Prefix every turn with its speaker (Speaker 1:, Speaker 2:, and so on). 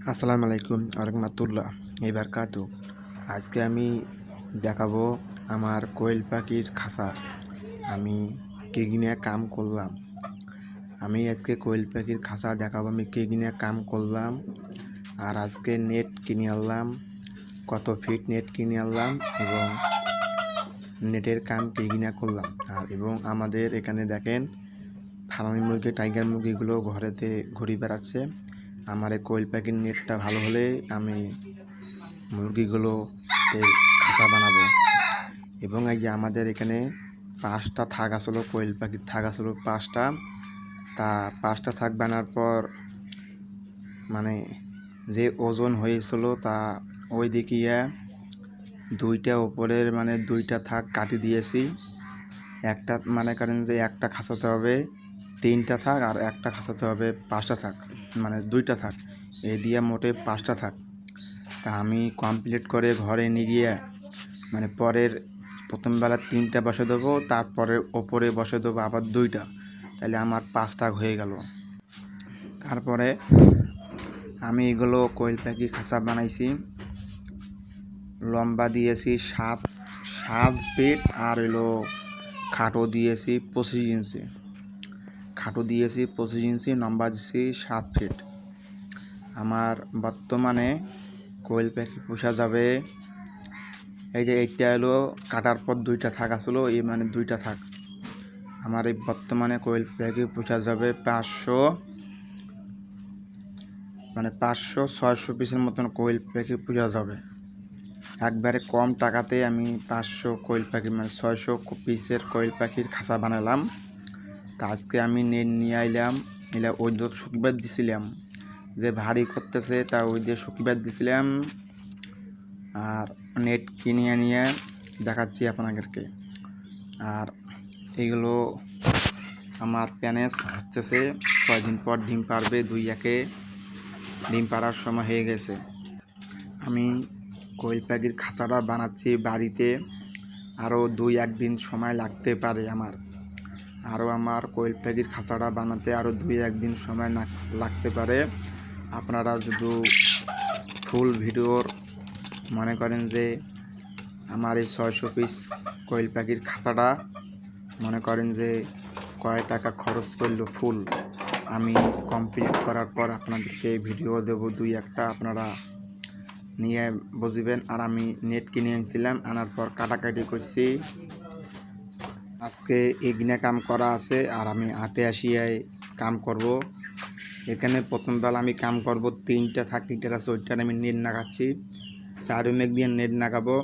Speaker 1: আসসালামু আলাইকুম আরহামাতুল্লাহ বারাকাতু। আজকে আমি দেখাবো আমার কোয়েল পাখির খাঁচা। আমি কি নিয়ে কাম করলাম। আমি আজকে কোয়েল পাখির খাঁচা দেখাবো আমি কি নিয়ে কাম করলাম। আর আজকে নেট কিনে আনলাম, কত ফিট নেট কিনে আনলাম এবং নেটের কাম কি নিয়ে করলাম। আর এবং আমাদের এখানে দেখেন ফার্মি মুরগি, টাইগার মুরগিগুলো ঘরেতে ঘুরে বেড়াচ্ছে। আমার এই কোয়েল পাখির নেটটা ভালো হলে আমি মুরগিগুলো খাঁচা বানাবো। এবং এই যে আমাদের এখানে 5টা থাক আসলো, কোয়েল পাখির থাক আসলো 5টা। তা 5টা থাক বানার পর মানে যে ওজন হয়েছিল তা ওই দেখিয়ে 2টা উপরের 2টা থাক কাটি দিয়েছি। একটা করেন যে একটা খাঁচাতে হবে 3টা থাক আর একটা খাঁচাতে হবে 5টা থাক, 2টা থাক, এই দিয়ে মোটে 5টা থাক। তা আমি কমপ্লিট করে ঘরে নিয়ে গিয়ে পরের প্রথম বেলা 3টা বসে দেবো, তারপরে ওপরে বসে দেবো আবার 2টা, তাহলে আমার 5 থাক হয়ে গেল। তারপরে আমি এগুলো কোয়েল পাখি খাঁচা বানাইছি। লম্বা দিয়েছি 7 ফিট আর খাটো দিয়েছি 25 ইঞ্চি। খাটো দিয়েছি 25 ইঞ্চি, লম্বা দিয়েছি 7 ফিট। আমার বর্তমানে কোয়েল পাখি পোষা যাবে। এই যে এইটা কাটার পর 2টা থাক আসলো, এই 2টা থাক। আমার এই বর্তমানে কোয়েল পাখি পোষা যাবে 500-600 পিসের মতন কোয়েল পাখি পোষা যাবে। একবারে কম টাকাতে আমি 500 কোয়েল পাখি 600 পিসের কোয়েল পাখির খাঁচা বানালাম। তা আজকে আমি নেট নিয়ে আইলাম, ওই দিয়ে শুকিবার দিছিলাম, যে ভারী করতেছে তা ওই দিয়ে শুকিবার দিছিলাম। আর নেট কিনে নিয়ে দেখাচ্ছি আপনাদেরকে। আর এগুলো আমার প্যানেস হচ্ছে কয়েকদিন পর ডিম পারবে, 2-1 ডিম পাড়ার সময় হয়ে গেছে। আমি কোয়েল পাখির খাঁচাটা বানাচ্ছি বাড়িতে, আরও 2-1 দিন সময় লাগতে পারে। আমার কোয়েল পাখির খাঁচাটা বানাতে আরও 2-1 দিন সময় লাগতে পারে। আপনারা যদি ফুল ভিডিওর মনে করেন যে আমার এই 600 পিস কোয়েল পাখির খাঁচাটা মনে করেন যে কয় টাকা খরচ করলো ফুল, আমি কমপ্লিট করার পর আপনাদেরকে ভিডিও দেবো 2-1টা, আপনারা নিয়ে বুঝবেন। আর আমি নেট কিনে আনছিলাম, আনার পর কাটাকাটি করছি। আজকে এগিনে কাম করা আছে আর আমি হাতে আসিয়ে কাম করব। এখানে প্রথম বেলা আমি কাম করব 3টা থাক, 3টা আছে, ওইটার আমি নেট নাগাচ্ছি। 4 মেঘ দিয়ে নেট নাগাবো।